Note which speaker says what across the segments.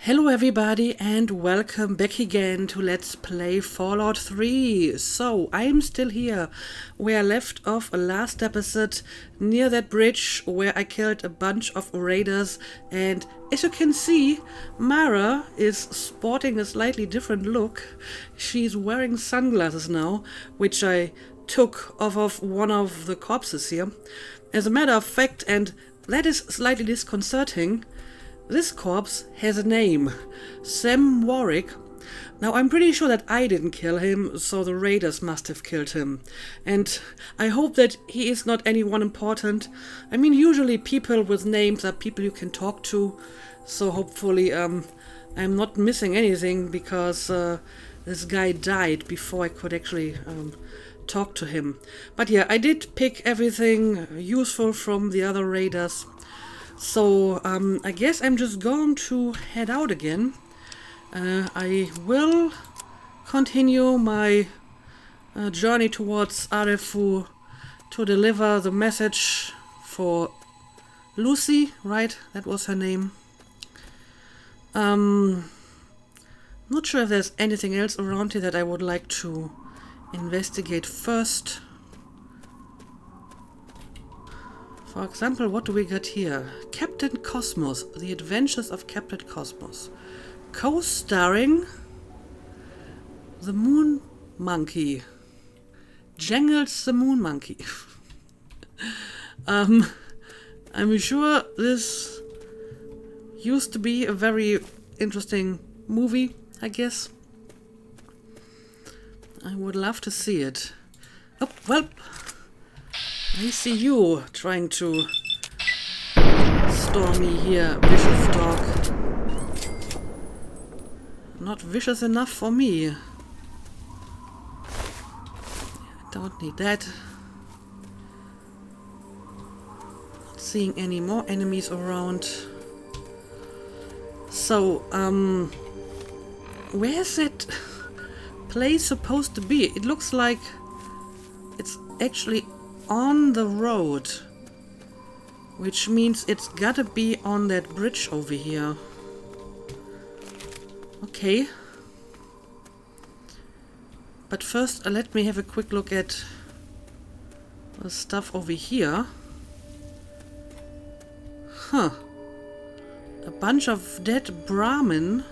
Speaker 1: Hello everybody and welcome back again to Let's Play Fallout 3. So, I'm still here where I left off last episode near that bridge where I killed a bunch of raiders, and as you can see, Mara is sporting a slightly different look. She's wearing sunglasses now, which I took off of one of the corpses here. As a matter of fact, and that is slightly disconcerting, this corpse has a name, Sam Warwick. Now I'm pretty sure that I didn't kill him, so the raiders must have killed him. And I hope that he is not anyone important. I mean, usually people with names are people you can talk to, so hopefully I'm not missing anything, because this guy died before I could actually talk to him. But yeah, I did pick everything useful from the other raiders. So, I guess I'm just going to head out again. I will continue my journey towards Arefu to deliver the message for Lucy, right? That was her name. Not sure if there's anything else around here that I would like to investigate first. For example, what do we got here? Captain Cosmos, The Adventures of Captain Cosmos. Co-starring the Moon Monkey. Jangles the Moon Monkey. I'm sure this used to be a very interesting movie, I guess. I would love to see it. Oh, well, I see you trying to storm me here, vicious dog. Not vicious enough for me. I don't need that. Not seeing any more enemies around. So, where's that place supposed to be? It looks like it's actually on the road, which means it's gotta be on that bridge over here. Okay. But first, let me have a quick look at the stuff over here. Huh. A bunch of dead Brahmin.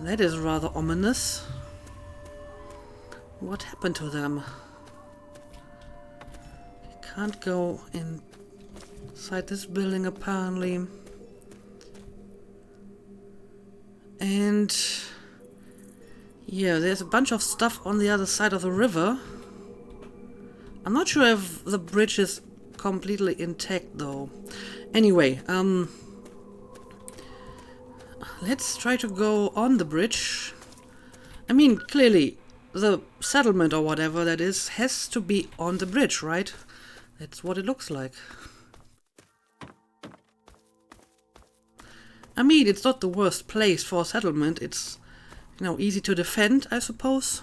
Speaker 1: That is rather ominous. What happened to them? Can't go inside this building apparently. And yeah, there's a bunch of stuff on the other side of the river. I'm not sure if the bridge is completely intact though. Anyway, let's try to go on the bridge. I mean, clearly the settlement or whatever that is has to be on the bridge, right? That's what it looks like. I mean, it's not the worst place for a settlement. It's, you know, easy to defend, I suppose.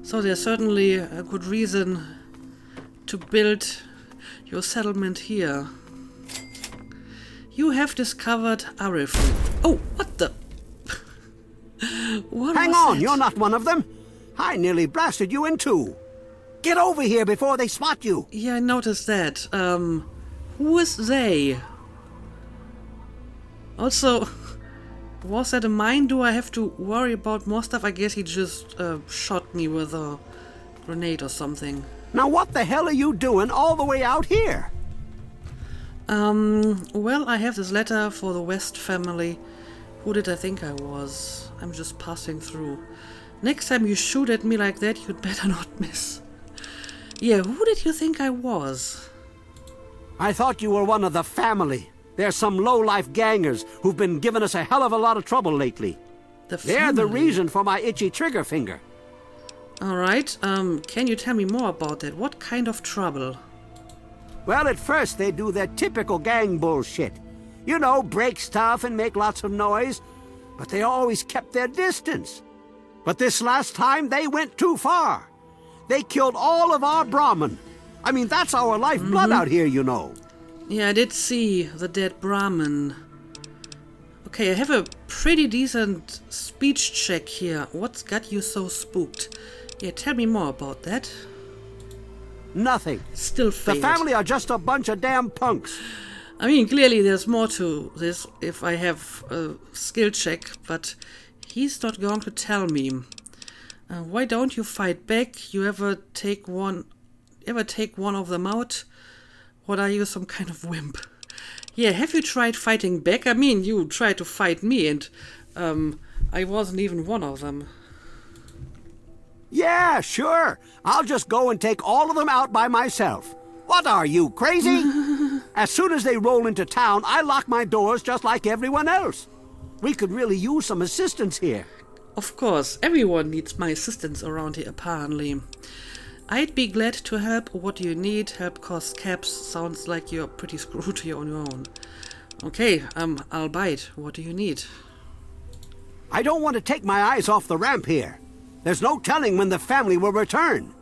Speaker 1: So there's certainly a good reason to build your settlement here. You have discovered Arefu. Oh, what the? What
Speaker 2: Hang
Speaker 1: was
Speaker 2: on,
Speaker 1: that?
Speaker 2: you're not one of them. I nearly blasted you in two. Get over here before they spot you.
Speaker 1: Yeah, I noticed that. Who is they? Also, was that a mine? Do I have to worry about more stuff? I guess he just shot me with a grenade or something.
Speaker 2: Now what the hell are you doing all the way out here?
Speaker 1: Well, I have this letter for the West family. Who did I think I was? I'm just passing through. Next time you shoot at me like that, you'd better not miss. Yeah, who did you think I was?
Speaker 2: I thought you were one of the family. They're some low-life gangers who've been giving us a hell of a lot of trouble lately. They're the reason for my itchy trigger finger.
Speaker 1: Alright, can you tell me more about that? What kind of trouble?
Speaker 2: Well, at first they do their typical gang bullshit. You know, break stuff and make lots of noise. But they always kept their distance. But this last time they went too far. They killed all of our Brahmin. I mean, that's our lifeblood out here, you know.
Speaker 1: Yeah, I did see the dead Brahmin. Okay, I have a pretty decent speech check here. What's got you so spooked? Yeah, tell me more about that.
Speaker 2: Nothing.
Speaker 1: Still failed.
Speaker 2: The family are just a bunch of damn punks.
Speaker 1: I mean, clearly there's more to this if I have a skill check, but he's not going to tell me. Why don't you fight back? You ever take one of them out? What are you, some kind of wimp? Yeah, have you tried fighting back? I mean, you tried to fight me and I wasn't even one of them.
Speaker 2: Yeah, sure. I'll just go and take all of them out by myself. What are you, crazy? As soon as they roll into town, I lock my doors just like everyone else. We could really use some assistance here.
Speaker 1: Of course, everyone needs my assistance around here, apparently. I'd be glad to help. What do you need? Help cost caps. Sounds like you're pretty screwed here on your own. Okay, I'll bite. What do you need?
Speaker 2: I don't want to take my eyes off the ramp here. There's no telling when the family will return.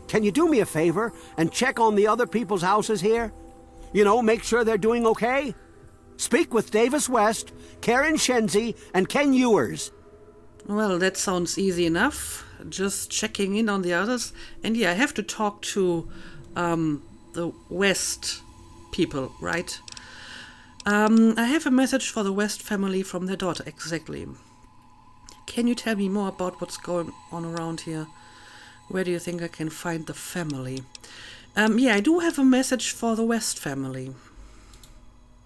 Speaker 2: Can you do me a favor and check on the other people's houses here? You know, make sure they're doing okay? Speak with Davis West, Karen Shenzi, and Ken Ewers.
Speaker 1: Well, that sounds easy enough. Just checking in on the others. And yeah, I have to talk to the West people, right? I have a message for the West family from their daughter, exactly. Can you tell me more about what's going on around here? Where do you think I can find the family? Yeah, I do have a message for the West family.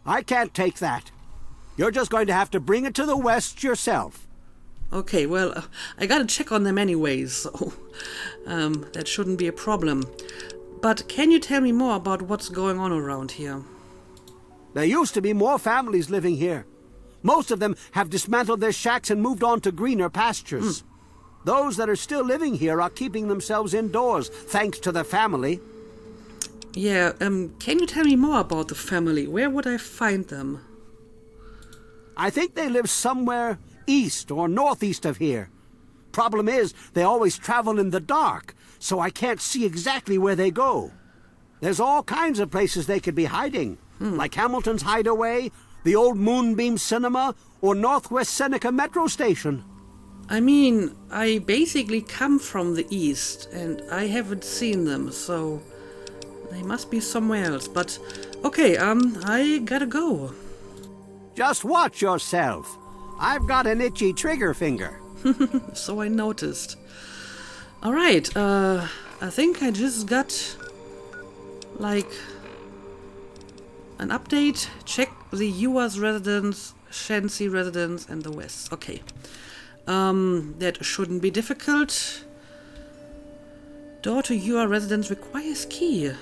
Speaker 2: I can't take that. You're just going to have to bring it to the West yourself.
Speaker 1: Okay, well, I gotta check on them anyways, so that shouldn't be a problem. But can you tell me more about what's going on around here?
Speaker 2: There used to be more families living here. Most of them have dismantled their shacks and moved on to greener pastures. Those that are still living here are keeping themselves indoors, thanks to the family.
Speaker 1: Yeah, can you tell me more about the family? Where would I find them?
Speaker 2: I think they live somewhere east or northeast of here. Problem is, they always travel in the dark, so I can't see exactly where they go. There's all kinds of places they could be hiding, like Hamilton's Hideaway, the old Moonbeam Cinema, or Northwest Seneca Metro Station.
Speaker 1: I mean, I basically come from the east, and I haven't seen them, so they must be somewhere else. But, okay, I gotta go.
Speaker 2: Just watch yourself. I've got an itchy trigger finger.
Speaker 1: So I noticed. Alright, I think I just got, like, an update. Check the US residents, Shensi residents, and the West. Okay. That shouldn't be difficult. Door to your residence requires key.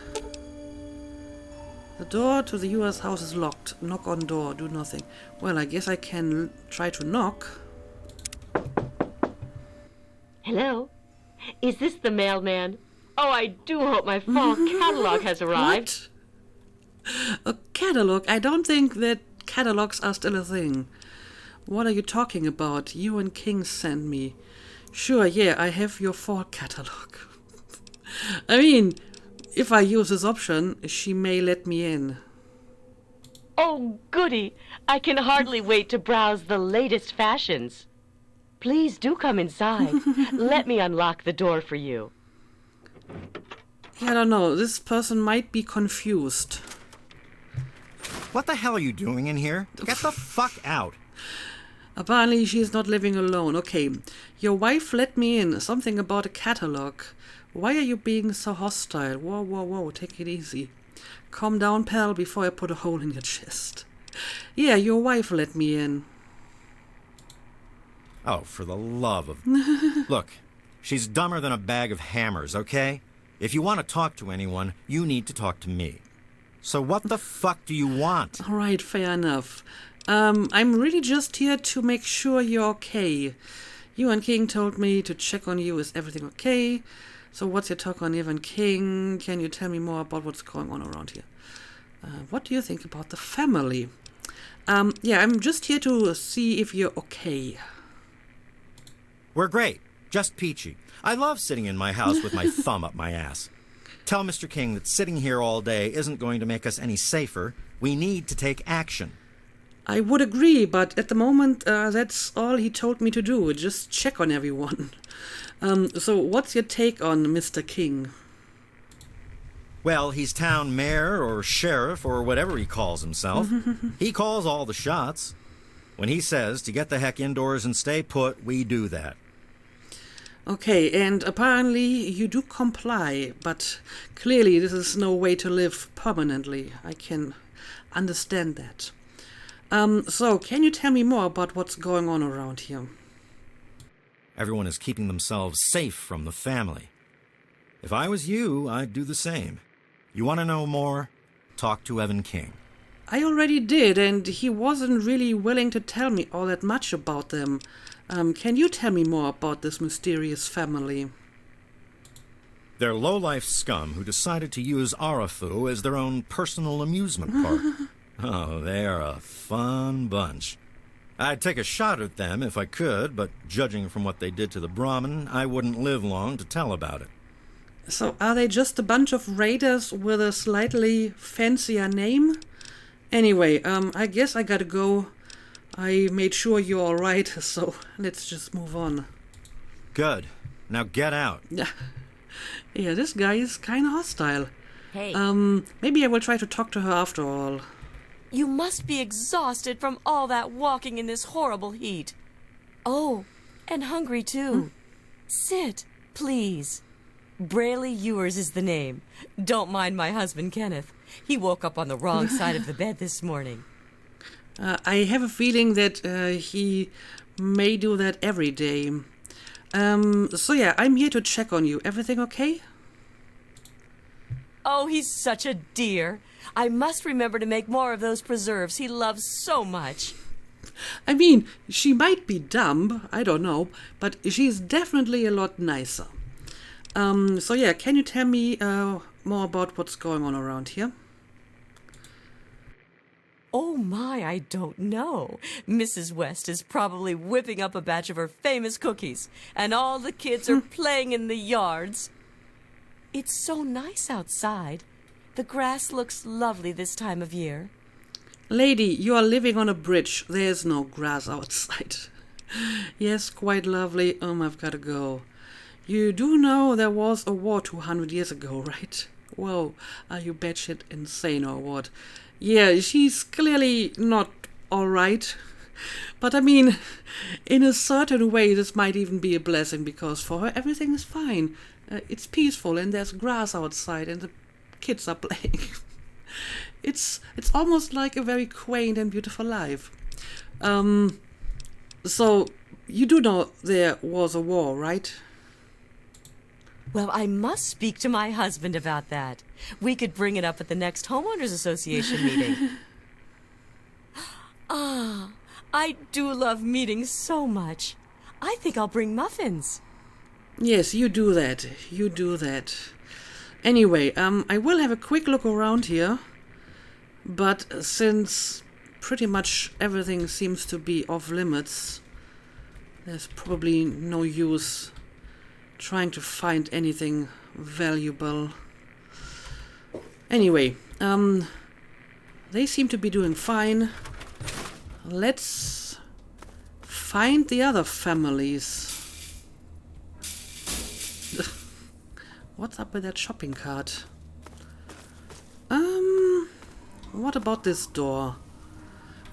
Speaker 1: The door to the US house is locked. Knock on door, do nothing. Well, I guess I can try to knock.
Speaker 3: Hello? Is this the mailman? Oh, I do hope my fall catalog has arrived.
Speaker 1: What? A catalog? I don't think that catalogs are still a thing. What are you talking about? You and King sent me. Sure, yeah, I have your fall catalog. I mean, if I use this option, she may let me in.
Speaker 3: Oh, goody. I can hardly wait to browse the latest fashions. Please do come inside. Let me unlock the door for you.
Speaker 1: I don't know. This person might be confused.
Speaker 4: What the hell are you doing in here? Get the fuck out.
Speaker 1: Apparently she's not living alone. Okay, your wife let me in. Something about a catalog. Why are you being so hostile? Whoa, whoa, whoa, take it easy. Calm down, pal, before I put a hole in your chest. Yeah, your wife let me in.
Speaker 4: Oh, for the love of... Look, she's dumber than a bag of hammers, okay? If you want to talk to anyone, you need to talk to me. So what the fuck do you want?
Speaker 1: All right, fair enough. I'm really just here to make sure you're okay. You and King told me to check on you. Is everything okay? So what's your talk on Evan King? Can you tell me more about what's going on around here? What do you think about the family? Yeah, I'm just here to see if you're okay.
Speaker 4: We're great. Just peachy. I love sitting in my house with my thumb up my ass. Tell Mr. King that sitting here all day isn't going to make us any safer. We need to take action.
Speaker 1: I would agree, but at the moment, that's all he told me to do. Just check on everyone. So what's your take on Mr. King?
Speaker 4: Well, he's town mayor or sheriff or whatever he calls himself. He calls all the shots. When he says to get the heck indoors and stay put, we do that.
Speaker 1: Okay, and apparently you do comply, but clearly this is no way to live permanently. I can understand that. So, can you tell me more about what's going on around here?
Speaker 4: Everyone is keeping themselves safe from the family. If I was you, I'd do the same. You want to know more? Talk to Evan King.
Speaker 1: I already did, and he wasn't really willing to tell me all that much about them. Can you tell me more about this mysterious family?
Speaker 4: They're low-life scum who decided to use Arefu as their own personal amusement park. Oh, they're a fun bunch. I'd take a shot at them if I could, but judging from what they did to the Brahmin, I wouldn't live long to tell about it.
Speaker 1: So are they just a bunch of raiders with a slightly fancier name? Anyway, I guess I gotta go. I made sure you're alright, so let's just move on.
Speaker 4: Good. Now get out.
Speaker 1: Yeah, this guy is kinda hostile.
Speaker 5: Hey,
Speaker 1: Maybe I will try to talk to her after all.
Speaker 5: you must be exhausted from all that walking in this horrible heat. Oh, and hungry too. Sit, please. Brayley Ewers is the name. Don't mind my husband, Kenneth. He woke up on the wrong side of the bed this morning.
Speaker 1: I have a feeling that he may do that every day. So yeah, I'm here to check on you. Everything okay?
Speaker 5: Oh, he's such a dear. I must remember to make more of those preserves he loves so much.
Speaker 1: I mean, she might be dumb, I don't know, but she's definitely a lot nicer. So yeah, can you tell me more about what's going on around here?
Speaker 5: Oh my, I don't know. Mrs. West is probably whipping up a batch of her famous cookies, and all the kids are playing in the yards. It's so nice outside. The grass looks lovely this time of year.
Speaker 1: Lady, you are living on a bridge. There's no grass outside. Yes, quite lovely. I've got to go. You do know there was a war 200 years ago, right? Whoa, are you batshit insane or what? Yeah, she's clearly not alright. But I mean, in a certain way, this might even be a blessing because for her, everything is fine. It's peaceful and there's grass outside and the kids are playing. It's almost like a very quaint and beautiful life. So, you do know there was a war, right?
Speaker 5: Well, I must speak to my husband about that. We could bring it up at the next homeowners association meeting. Ah, I do love meetings so much. I think I'll bring muffins.
Speaker 1: Yes, you do that. You do that. Anyway, I will have a quick look around here. But since pretty much everything seems to be off limits, there's probably no use trying to find anything valuable. Anyway, they seem to be doing fine. Let's find the other families. What's up with that shopping cart? What about this door?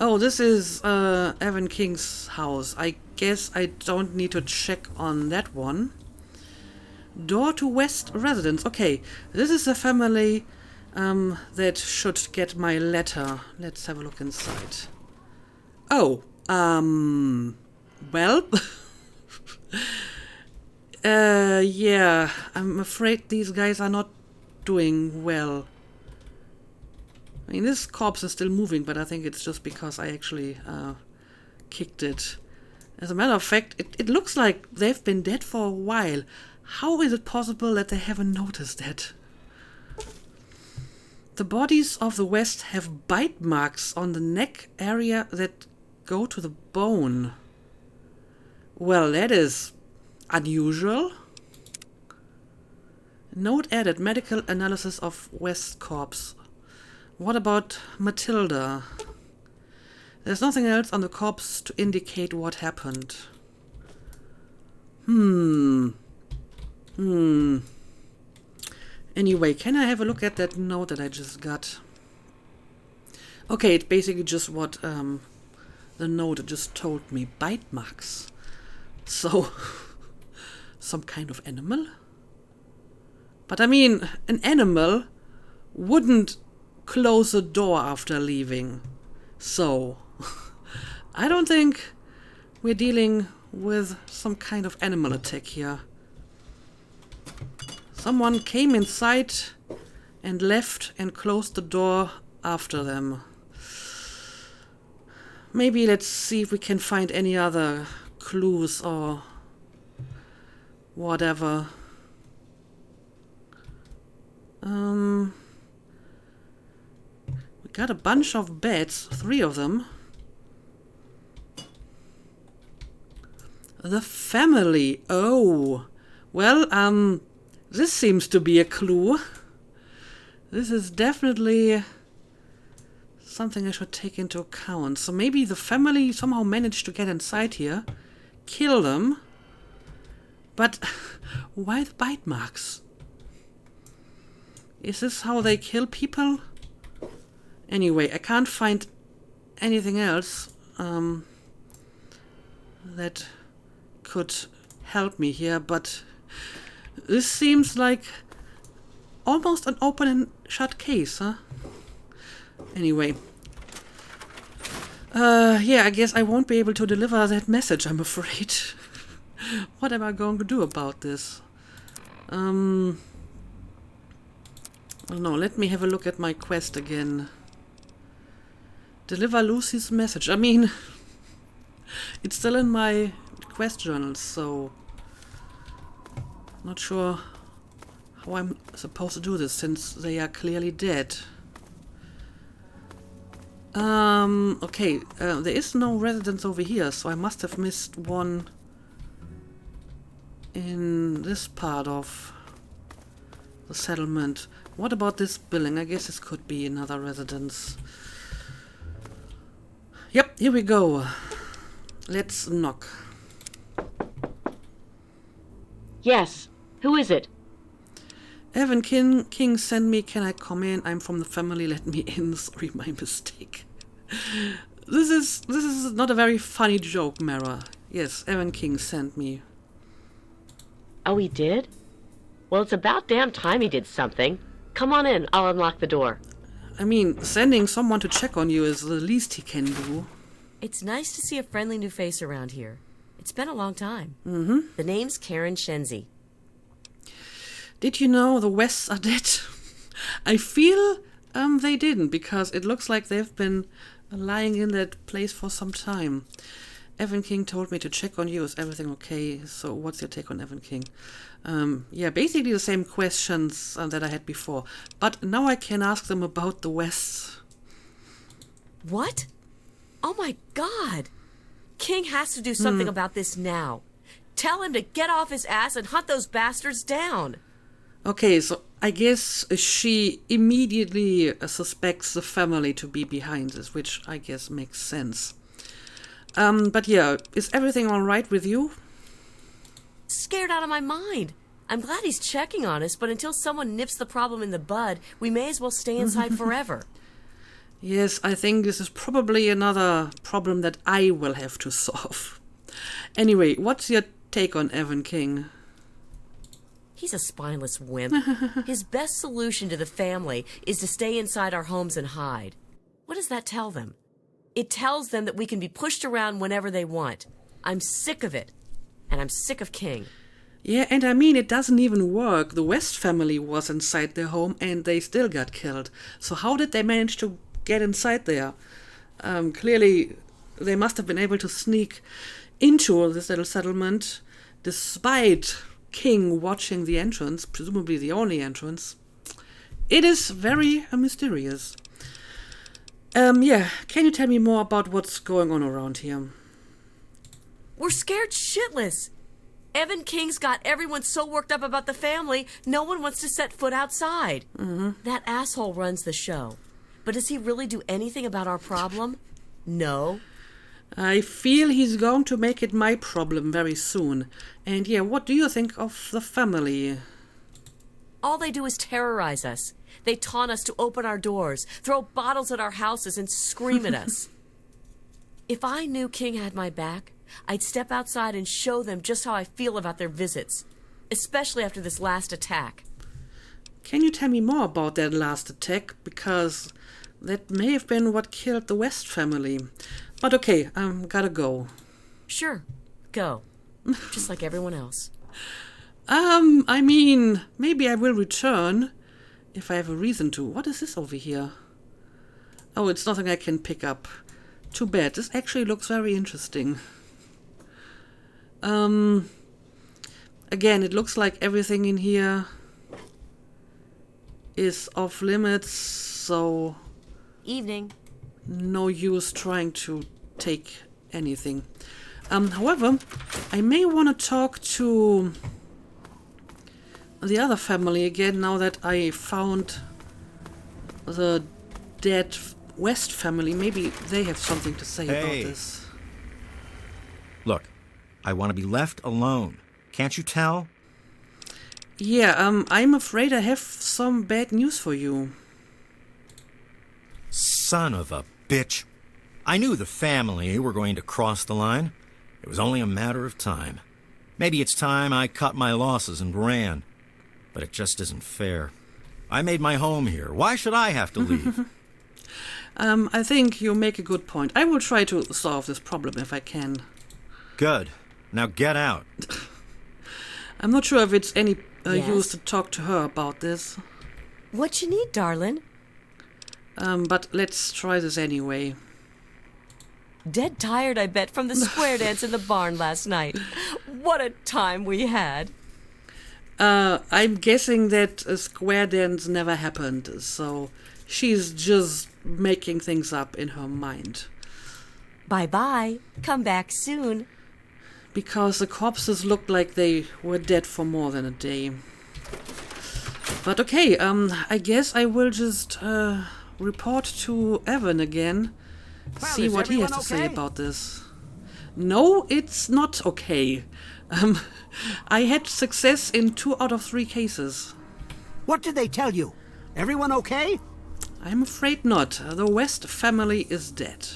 Speaker 1: Oh, this is Evan King's house. I guess I don't need to check on that one. Door to West residence. Okay, this is a family that should get my letter. Let's have a look inside. Oh, well, yeah, I'm afraid these guys are not doing well. I mean, this corpse is still moving, but I think it's just because I actually kicked it. As a matter of fact, it looks like they've been dead for a while. How is it possible that they haven't noticed that? The bodies of the West have bite marks on the neck area that go to the bone. Well, that is unusual. Note added, medical analysis of West's corpse. What about Matilda? There's nothing else on the corpse to indicate what happened. Anyway, can I have a look at that note that I just got? Okay, it's basically just what the note just told me. Bite marks. So, some kind of animal? But I mean, an animal wouldn't close a door after leaving. So, I don't think we're dealing with some kind of animal attack here. Someone came inside and left and closed the door after them. Maybe let's see if we can find any other clues or whatever. We got a bunch of beds, 3 of them. The family. Oh. Well, this seems to be a clue. This is definitely something I should take into account. So maybe the family somehow managed to get inside here, kill them. But why the bite marks? Is this how they kill people? Anyway, I can't find anything else that could help me here, but this seems like almost an open and shut case, huh? Anyway. Yeah, I guess I won't be able to deliver that message, I'm afraid. What am I going to do about this? I don't know, let me have a look at my quest again. Deliver Lucy's message. I mean, it's still in my quest journals, so not sure how I'm supposed to do this since they are clearly dead. Okay, there is no residence over here, so I must have missed one in this part of the settlement. What about this building? I guess this could be another residence. Yep, here we go. Let's knock.
Speaker 3: Yes. Who is it?
Speaker 1: Evan King sent me, can I come in? I'm from the family, let me in. Sorry, my mistake. This is not a very funny joke, Mara. Yes, Evan King sent me.
Speaker 3: Oh, he did? Well, it's about damn time he did something. Come on in, I'll unlock the door.
Speaker 1: I mean, sending someone to check on you is the least he can do.
Speaker 5: It's nice to see a friendly new face around here. It's been a long time.
Speaker 1: Mm-hmm.
Speaker 5: The name's Karen Shenzi.
Speaker 1: Did you know the Wests are dead? I feel they didn't, because it looks like they've been lying in that place for some time. Evan King told me to check on you. Is everything okay? So what's your take on Evan King? Yeah, basically the same questions that I had before. But now I can ask them about the Wests.
Speaker 5: What? Oh my God! King has to do something about this now. Tell him to get off his ass and hunt those bastards down.
Speaker 1: Okay, so I guess she immediately suspects the family to be behind this, which I guess makes sense. But yeah, is everything all right with you?
Speaker 5: Scared out of my mind. I'm glad he's checking on us, but until someone nips the problem in the bud, we may as well stay inside forever.
Speaker 1: Yes, I think this is probably another problem that I will have to solve. Anyway, what's your take on Evan King?
Speaker 5: He's a spineless wimp. His best solution to the family is to stay inside our homes and hide. What does that tell them? It tells them that we can be pushed around whenever they want. I'm sick of it. And I'm sick of King.
Speaker 1: Yeah, and I mean, it doesn't even work. The West family was inside their home and they still got killed. So how did they manage to get inside there? Clearly, they must have been able to sneak into this little settlement despite King watching the entrance, presumably the only entrance. It is very mysterious. Yeah, can you tell me more about what's going on around here?
Speaker 5: We're scared shitless. Evan King's got everyone so worked up about the family, no one wants to set foot outside. That asshole runs the show. But does he really do anything about our problem? No.
Speaker 1: I feel he's going to make it my problem very soon. And yeah, what do you think of the family?
Speaker 5: All they do is terrorize us. They taunt us to open our doors, throw bottles at our houses, and scream at us. If I knew King had my back, I'd step outside and show them just how I feel about their visits, especially after this last attack.
Speaker 1: Can you tell me more about that last attack? Because that may have been what killed the West family. But okay, gotta go.
Speaker 5: Sure, go. Just like everyone else.
Speaker 1: I mean, maybe I will return if I have a reason to. What is this over here? Oh, it's nothing I can pick up. Too bad. This actually looks very interesting. Again, it looks like everything in here is off limits, so
Speaker 5: Evening.
Speaker 1: no use trying to take anything. However, I may want to talk to the other family again now that I found the dead West family. Maybe they have something to say about this.
Speaker 4: Look, I want to be left alone. Can't you tell?
Speaker 1: Yeah, I'm afraid I have some bad news for you.
Speaker 4: Son of a bitch. I knew the family were going to cross the line. It was only a matter of time. Maybe it's time I cut my losses and ran. But it just isn't fair. I made my home here. Why should I have to leave?
Speaker 1: I think you make a good point. I will try to solve this problem if I can.
Speaker 4: Good. Now get out.
Speaker 1: I'm not sure if it's any
Speaker 5: Yes?
Speaker 1: use to talk to her about this.
Speaker 5: What you need, darling?
Speaker 1: But let's try this anyway.
Speaker 5: Dead tired, I bet, from the square dance in the barn last night. What a time we had.
Speaker 1: I'm guessing that a square dance never happened, so she's just making things up in her mind.
Speaker 5: Bye-bye. Come back soon.
Speaker 1: Because the corpses looked like they were dead for more than a day. But okay, I guess I will just report to Evan again.
Speaker 2: Well,
Speaker 1: See
Speaker 2: is
Speaker 1: what he has
Speaker 2: everyone
Speaker 1: to say
Speaker 2: okay?
Speaker 1: about this. No, it's not okay. I had success in 2 out of 3 cases.
Speaker 2: What did they tell you? Everyone okay?
Speaker 1: I'm afraid not. The West family is dead.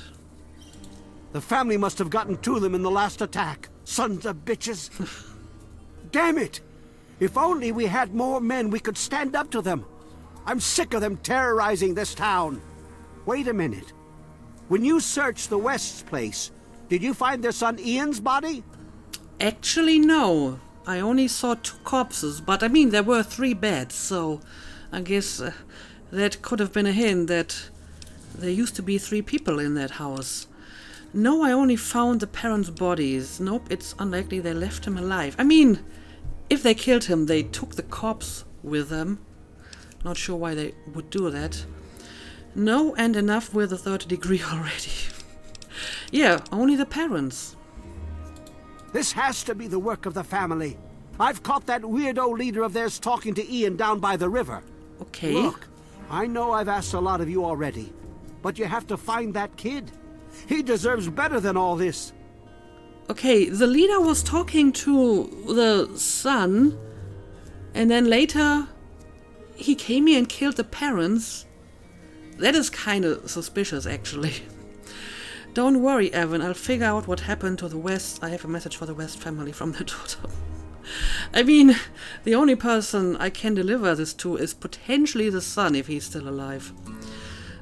Speaker 2: The family must have gotten to them in the last attack. Sons of bitches. Damn it! If only we had more men, we could stand up to them. I'm sick of them terrorizing this town. Wait a minute. When you searched the West's place, did you find their son Ian's body?
Speaker 1: Actually, no. I only saw 2 corpses, but I mean, there were 3 beds, so I guess that could have been a hint that there used to be 3 people in that house. No, I only found the parents' bodies. Nope, it's unlikely they left him alive. I mean, if they killed him, they took the corpse with them. Not sure why they would do that. No, and enough with the 3rd degree already. Yeah, only the parents.
Speaker 2: This has to be the work of the family. I've caught that weirdo leader of theirs talking to Ian down by the river.
Speaker 1: Okay.
Speaker 2: Look, I know I've asked a lot of you already, but you have to find that kid. He deserves better than all this.
Speaker 1: Okay, the leader was talking to the son, and then later he came here and killed the parents. That is kind of suspicious, actually. Don't worry, Evan, I'll figure out what happened to the West. I have a message for the West family from their daughter. I mean, the only person I can deliver this to is potentially the son, if he's still alive.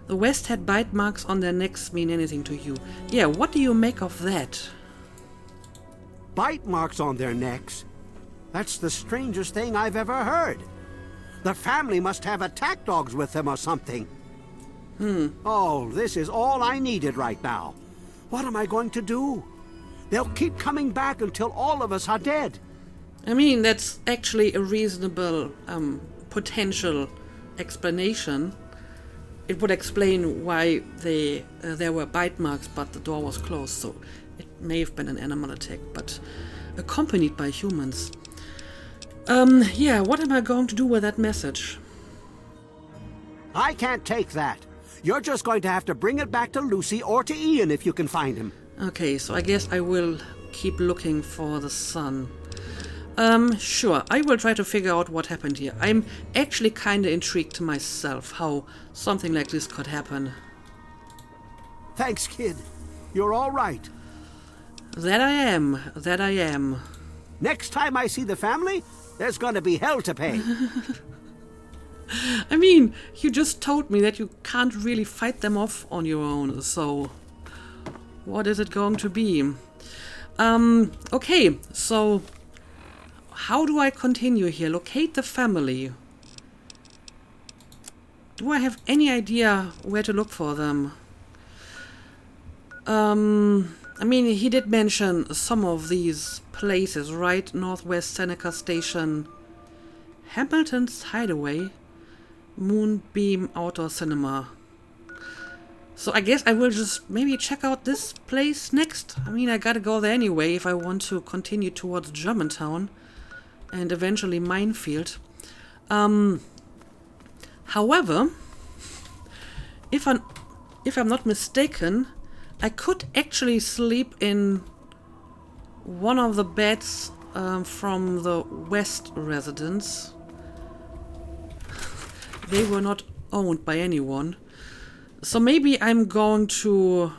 Speaker 1: The West had bite marks on their necks mean anything to you. Yeah, what do you make of that?
Speaker 2: Bite marks on their necks? That's the strangest thing I've ever heard. The family must have attack dogs with them or something. Oh, this is all I needed right now. What am I going to do? They'll keep coming back until all of us are dead.
Speaker 1: I mean, that's actually a reasonable potential explanation. It would explain why there were bite marks, but the door was closed, so it may have been an animal attack. But accompanied by humans. Yeah, what am I going to do with that message?
Speaker 2: I can't take that. You're just going to have to bring it back to Lucy or to Ian if you can find him.
Speaker 1: Okay, so I guess I will keep looking for the son. Sure, I will try to figure out what happened here. I'm actually kinda intrigued myself how something like this could happen.
Speaker 2: Thanks, kid. You're all right.
Speaker 1: That I am.
Speaker 2: Next time I see the family, there's gonna be hell to pay.
Speaker 1: I mean, you just told me that you can't really fight them off on your own, so what is it going to be? Okay, so how do I continue here? Locate the family. Do I have any idea where to look for them? I mean, he did mention some of these places, right? Northwest Seneca Station, Hamilton's Hideaway, Moonbeam Outdoor Cinema. So I guess I will just maybe check out this place next. I mean, I gotta go there anyway if I want to continue towards Germantown and eventually Minefield. However, if I'm not mistaken, I could actually sleep in one of the beds from the West residence. They were not owned by anyone. So maybe I'm going to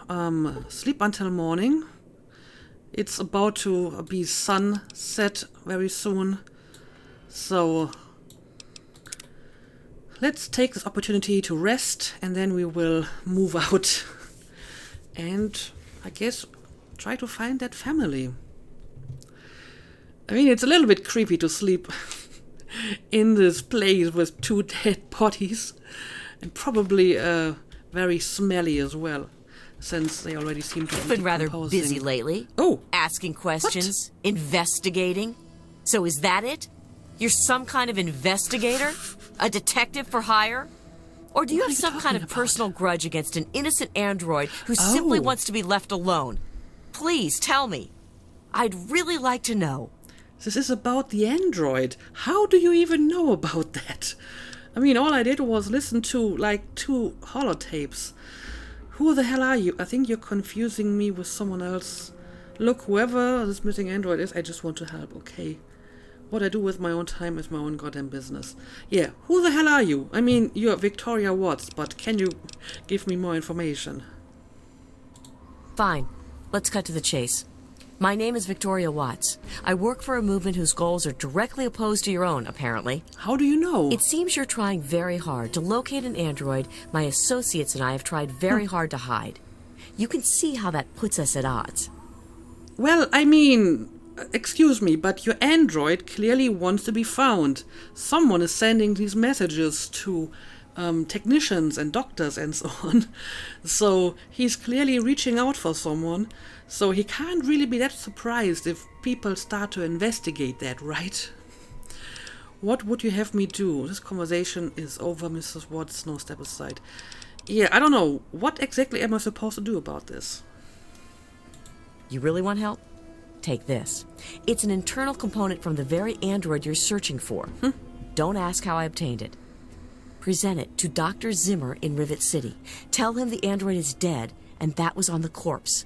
Speaker 1: sleep until morning. It's about to be sunset very soon. So let's take this opportunity to rest and then we will move out. And I guess try to find that family. I mean, it's a little bit creepy to sleep in this place with two dead bodies. And probably very smelly as well, since they already seem to be
Speaker 5: You've been rather
Speaker 1: decomposing.
Speaker 5: busy lately.
Speaker 1: Oh!
Speaker 5: Asking questions, investigating. So is that it? You're some kind of investigator? A detective for hire? Or do you
Speaker 1: What
Speaker 5: have
Speaker 1: are you
Speaker 5: some kind
Speaker 1: talking
Speaker 5: of
Speaker 1: about?
Speaker 5: personal grudge against an innocent android who simply
Speaker 1: Oh.
Speaker 5: wants to be left alone? Please tell me. I'd really like to know.
Speaker 1: This is about the android. How do you even know about that? I mean, all I did was listen to, like, 2 holotapes. Who the hell are you? I think you're confusing me with someone else. Look, whoever this missing android is, I just want to help, okay? What I do with my own time is my own goddamn business. Yeah, who the hell are you? I mean, you're Victoria Watts, but can you give me more information?
Speaker 5: Fine. Let's cut to the chase. My name is Victoria Watts. I work for a movement whose goals are directly opposed to your own, apparently.
Speaker 1: How do you know?
Speaker 5: It seems you're trying very hard to locate an android my associates and I have tried very hard to hide. You can see how that puts us at odds.
Speaker 1: Well, I mean, excuse me, but your android clearly wants to be found. Someone is sending these messages to technicians and doctors and so on. So he's clearly reaching out for someone. So he can't really be that surprised if people start to investigate that, right? What would you have me do? This conversation is over, Mrs. Watts. No, step aside. Yeah, I don't know. What exactly am I supposed to do about this?
Speaker 5: You really want help? Take this. It's an internal component from the very android you're searching for. Don't ask how I obtained it. Present it to Dr. Zimmer in Rivet City. Tell him the android is dead and that was on the corpse.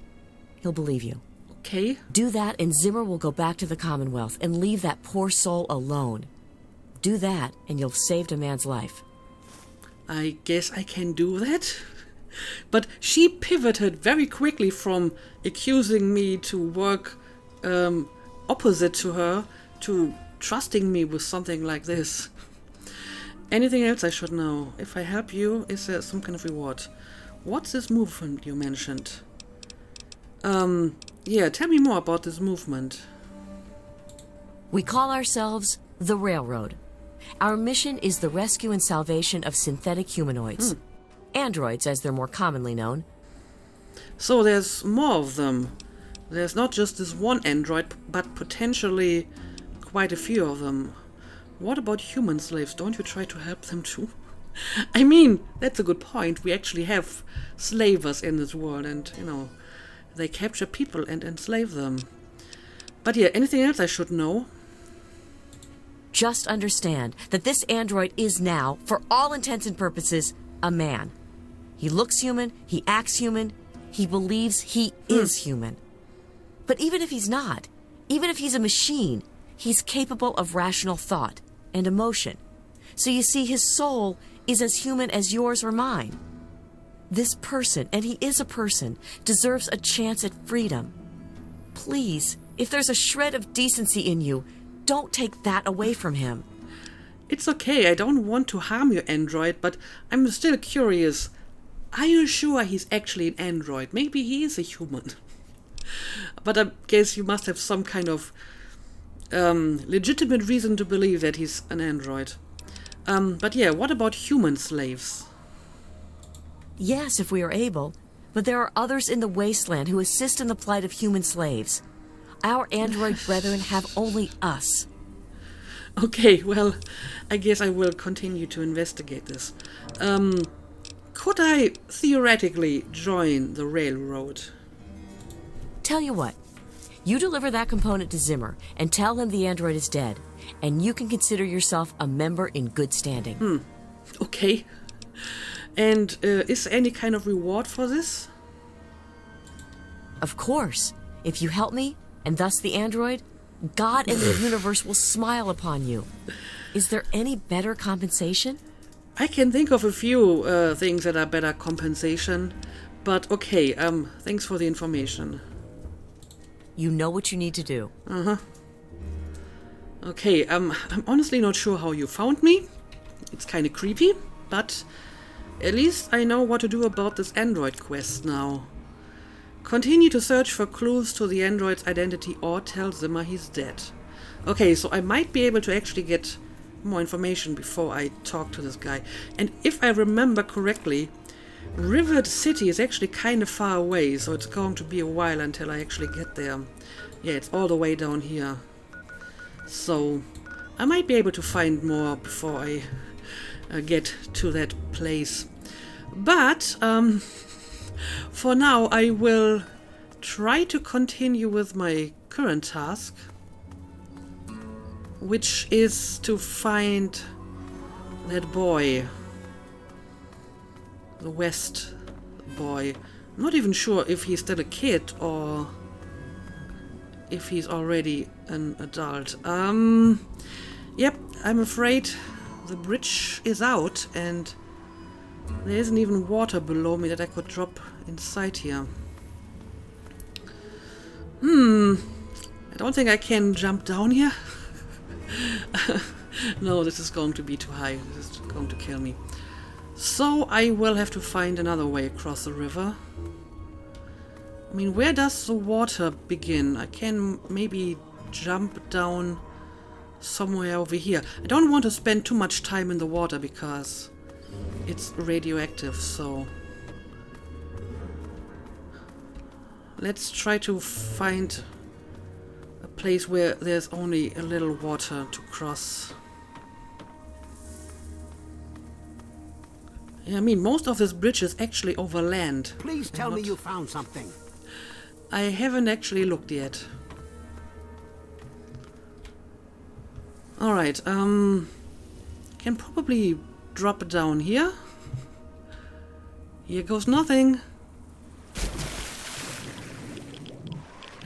Speaker 5: He'll believe you.
Speaker 1: Okay.
Speaker 5: Do that and Zimmer will go back to the Commonwealth and leave that poor soul alone. Do that and you'll saved a man's life.
Speaker 1: I guess I can do that. But she pivoted very quickly from accusing me to work opposite to her to trusting me with something like this. Anything else I should know? If I help you, is there some kind of reward? What's this movement you mentioned? Yeah, tell me more about this movement.
Speaker 5: We call ourselves the Railroad. Our mission is the rescue and salvation of synthetic humanoids. Androids, as they're more commonly known.
Speaker 1: So there's more of them. There's not just this one android, but potentially quite a few of them. What about human slaves? Don't you try to help them too? I mean, that's a good point. We actually have slavers in this world and, you know, they capture people and enslave them. But yeah, anything else I should know?
Speaker 5: Just understand that this android is now, for all intents and purposes, a man. He looks human, he acts human, he believes he is human. But even if he's not, even if he's a machine, he's capable of rational thought and emotion. So you see, his soul is as human as yours or mine. This person, and he is a person, deserves a chance at freedom. Please, if there's a shred of decency in you, don't take that away from him.
Speaker 1: It's okay, I don't want to harm your android, but I'm still curious. Are you sure he's actually an android? Maybe he is a human. But I guess you must have some kind of legitimate reason to believe that he's an android. But yeah, what about human slaves?
Speaker 5: Yes, if we are able, but there are others in the wasteland who assist in the plight of human slaves. Our android brethren have only us.
Speaker 1: Okay, well, I guess I will continue to investigate this. Could I theoretically join the railroad?
Speaker 5: Tell you what, you deliver that component to Zimmer and tell him the android is dead, and you can consider yourself a member in good standing.
Speaker 1: Okay. And is there any kind of reward for this?
Speaker 5: Of course, if you help me, and thus the android, God and the universe will smile upon you. Is there any better compensation?
Speaker 1: I can think of a few things that are better compensation, but okay, thanks for the information.
Speaker 5: You know what you need to do.
Speaker 1: Okay, I'm honestly not sure how you found me. It's kind of creepy, but at least I know what to do about this android quest now. Continue to search for clues to the android's identity or tell Zimmer he's dead. Okay, so I might be able to actually get more information before I talk to this guy. And if I remember correctly, Rivet City is actually kind of far away, so it's going to be a while until I actually get there. Yeah, it's all the way down here. So I might be able to find more before I get to that place. But for now, I will try to continue with my current task, which is to find that boy, the West boy. I'm not even sure if he's still a kid or if he's already an adult. Yep, I'm afraid the bridge is out and there isn't even water below me that I could drop inside here. I don't think I can jump down here. No, this is going to be too high. This is going to kill me. So I will have to find another way across the river. I mean, where does the water begin? I can maybe jump down somewhere over here. I don't want to spend too much time in the water because it's radioactive, so let's try to find a place where there's only a little water to cross. Yeah, I mean, most of this bridge is actually over land.
Speaker 2: Please tell me you found something.
Speaker 1: I haven't actually looked yet. Alright, can probably drop it down here. Here goes nothing.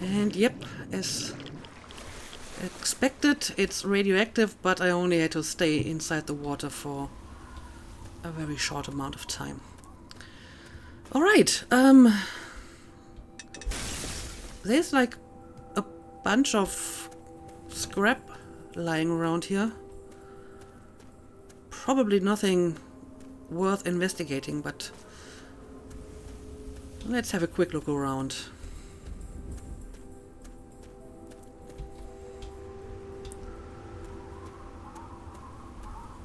Speaker 1: And yep, as expected, it's radioactive, but I only had to stay inside the water for a very short amount of time. Alright, there's like a bunch of scrap lying around here. Probably nothing worth investigating, but let's have a quick look around.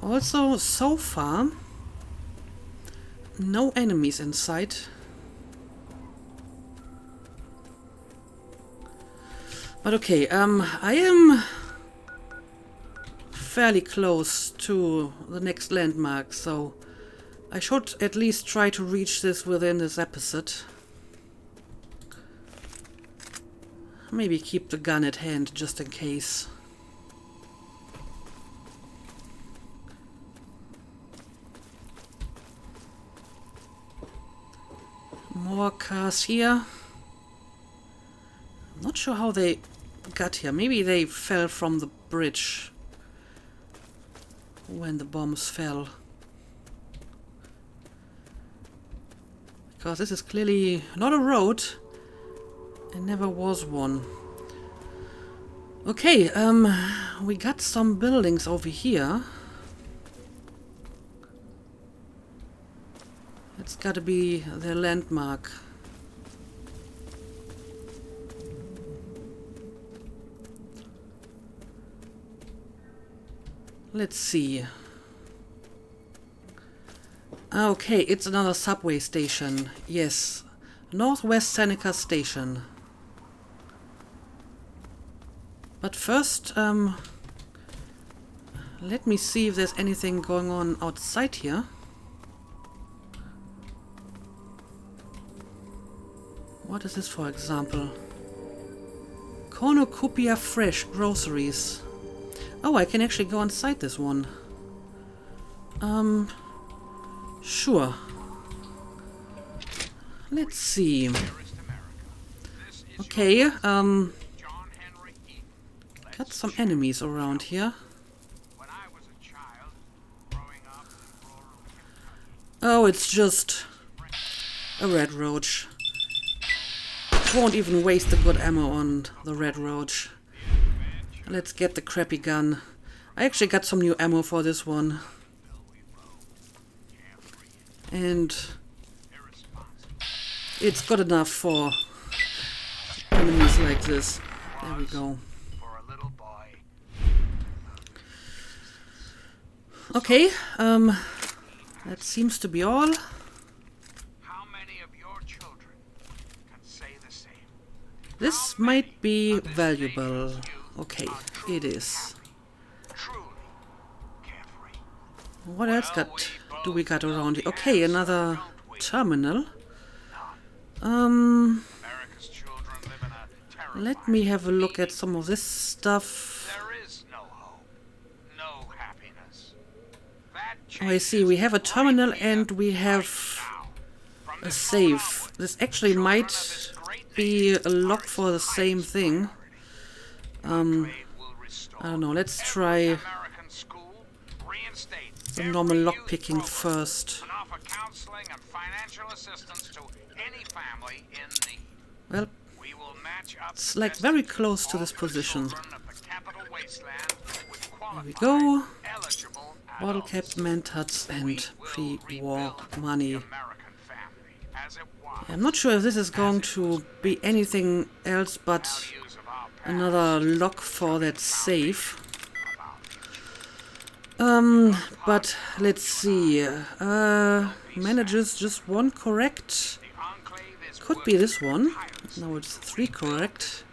Speaker 1: Also, so far, no enemies in sight. But okay, I am fairly close to the next landmark, so I should at least try to reach this within this episode. Maybe keep the gun at hand just in case. More cars here. I'm not sure how they got here. Maybe they fell from the bridge when the bombs fell. Because this is clearly not a road. It never was one. Okay, we got some buildings over here. It's gotta be their landmark. Let's see. Okay, it's another subway station. Yes. Northwest Seneca Station. But first, let me see if there's anything going on outside here. What is this, for example? Cornucopia Fresh Groceries. Oh, I can actually go inside this one. Sure. Let's see. Okay, got some enemies around here. Oh, it's just a red roach. Won't even waste the good ammo on the red roach. Let's get the crappy gun. I actually got some new ammo for this one. And it's good enough for enemies like this. There we go. Okay, that seems to be all. This might be valuable. Okay, it is. What else do we got around here? Okay, another terminal. Let me have a look at some of this stuff. Oh, I see, we have a terminal and we have a safe. This actually might be a lock for the same thing. I don't know, let's try the normal lockpicking first. Well, it's like very close to this position. There we go. Bottle cap, mentats and pre-war money. I'm not sure if this is going to be anything else but another lock for that safe. But let's see. Manages just one correct. Could be this one. No, it's 3 correct.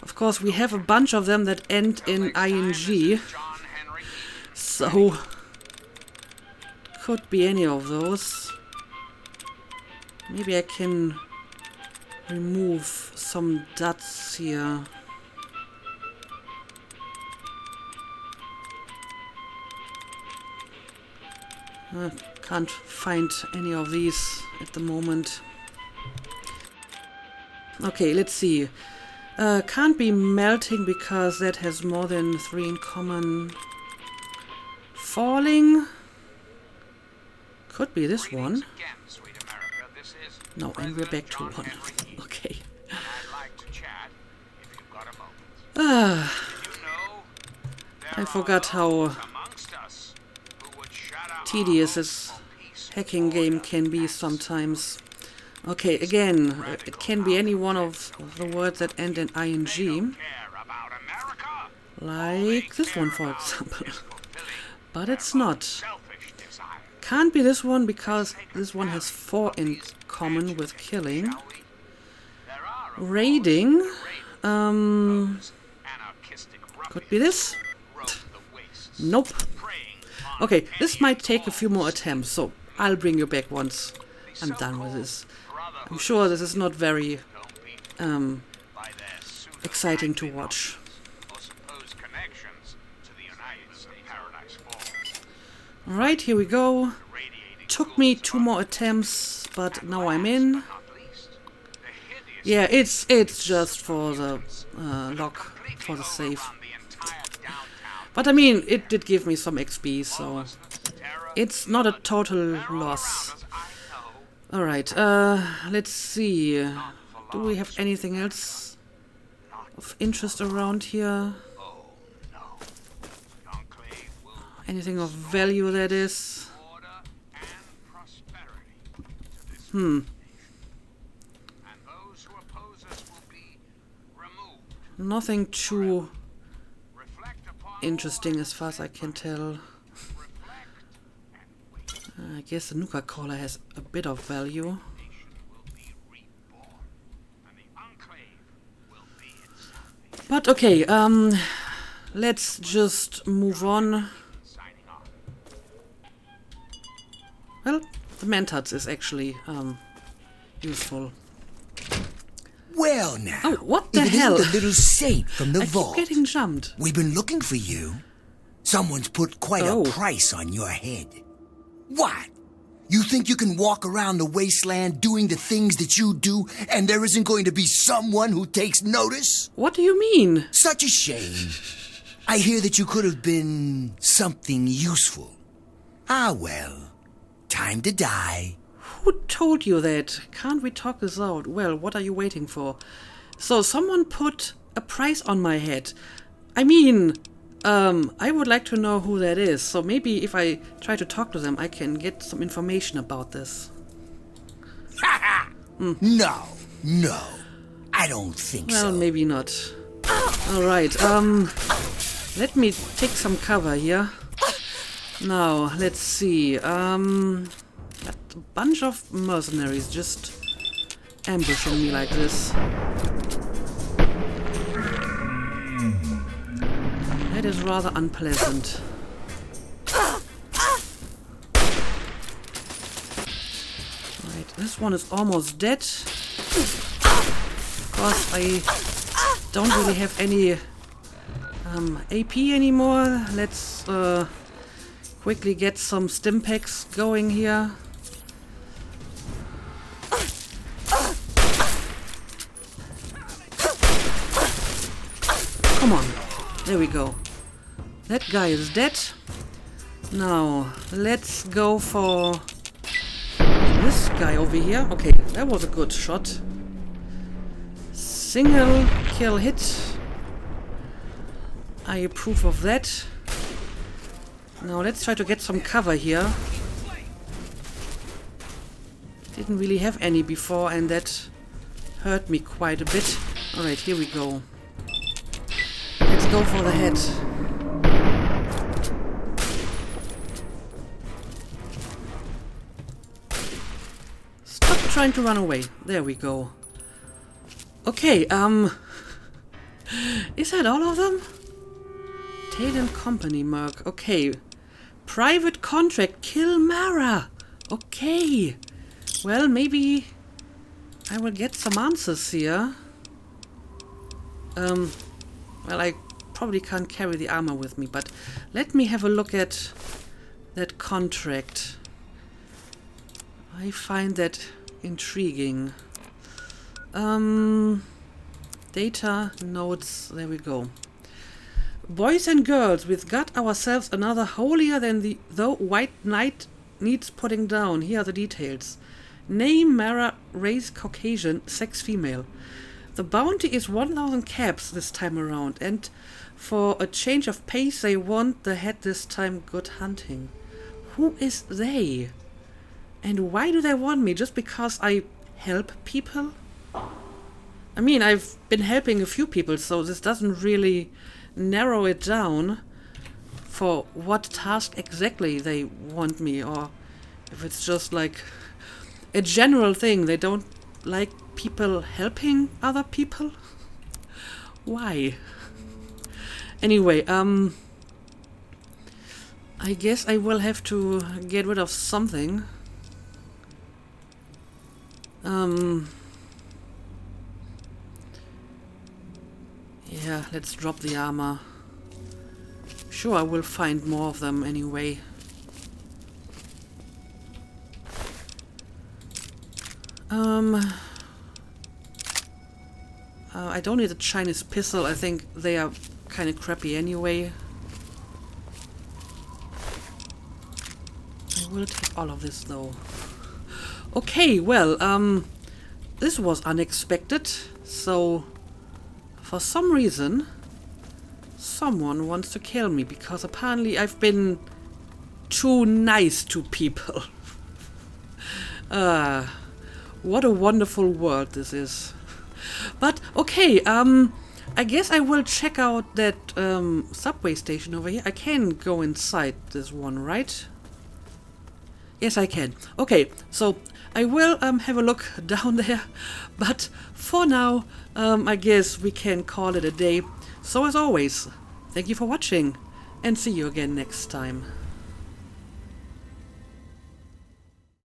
Speaker 1: Of course, we have a bunch of them that end in ing. So, could be any of those. Maybe I can remove some dots here. Can't find any of these at the moment. Okay, let's see. Can't be melting because that has more than 3 in common. Falling. Could be this one. No, and we're back to 1. Okay. I forgot how tedious this hacking game can be sometimes. Okay, again, it can be any one of the words that end in ing. Like this one, for example. But it's not. Can't be this one because this one has 4 in common with killing. Raiding. Could be this. Nope. Okay, this might take a few more attempts, so I'll bring you back once I'm done with this. I'm sure this is not very exciting to watch. Alright, here we go. Took me 2 more attempts, but now I'm in. Yeah, it's just for the lock, for the save. But I mean, it did give me some XP, so it's not a total loss. Alright, let's see. Do we have anything else of interest around here? Anything of value, that is? Nothing too interesting as far as I can tell. I guess the Nuka-Cola has a bit of value. But okay, let's just move on. Well, the Mentats is actually useful.
Speaker 6: Well now,
Speaker 1: Oh, what the
Speaker 6: if it
Speaker 1: hell?
Speaker 6: isn't the little saint from the
Speaker 1: I
Speaker 6: vault.
Speaker 1: keep getting jumped.
Speaker 6: We've been looking for you. Someone's put quite
Speaker 1: Oh.
Speaker 6: a price on your head. What? You think you can walk around the wasteland doing the things that you do, and there isn't going to be someone who takes notice?
Speaker 1: What do you mean?
Speaker 6: Such a shame. I hear that you could have been something useful. Ah well, time to die.
Speaker 1: Who told you that? Can't we talk this out? Well, what are you waiting for? So, someone put a price on my head. I mean, I would like to know who that is. So maybe if I try to talk to them, I can get some information about this.
Speaker 6: No, I don't think
Speaker 1: Well,
Speaker 6: so.
Speaker 1: maybe not. Alright, let me take some cover here. Now, let's see. Got a bunch of mercenaries just ambushing me like this. That is rather unpleasant. Right, this one is almost dead. Of course, I don't really have any AP anymore. Let's quickly get some stim packs going here. Come on. There we go. That guy is dead. Now, let's go for this guy over here. Okay, that was a good shot. Single kill hit. I approve of that. Now let's try to get some cover here. Didn't really have any before, and that hurt me quite a bit. Alright, here we go. Let's go for the head. Stop trying to run away. There we go. Okay, is that all of them? Tail and Company Merc. Okay. Private contract. Kill Mara. Okay. Well, maybe I will get some answers here. Well, I probably can't carry the armor with me, but let me have a look at that contract. I find that intriguing. Data, notes, there we go. Boys and girls, we've got ourselves another holier than the though white knight needs putting down. Here are the details. Name Mara, race Caucasian, sex female. The bounty is 1,000 caps this time around, and for a change of pace they want the head this time. Good hunting. Who is they? And why do they want me? Just because I help people? I mean, I've been helping a few people, so this doesn't really narrow it down for what task exactly they want me, or if it's just like a general thing. They don't like people helping other people? Why? Anyway, I guess I will have to get rid of something. Yeah, let's drop the armor. Sure, I will find more of them anyway. I don't need a Chinese pistol. I think they are kind of crappy anyway. I will take all of this though. Okay, well, this was unexpected. So, for some reason, someone wants to kill me because apparently I've been too nice to people. What a wonderful world this is. But, okay, I guess I will check out that subway station over here. I can go inside this one, right? Yes, I can. Okay, so I will have a look down there. But for now, I guess we can call it a day. So as always, thank you for watching and see you again next time.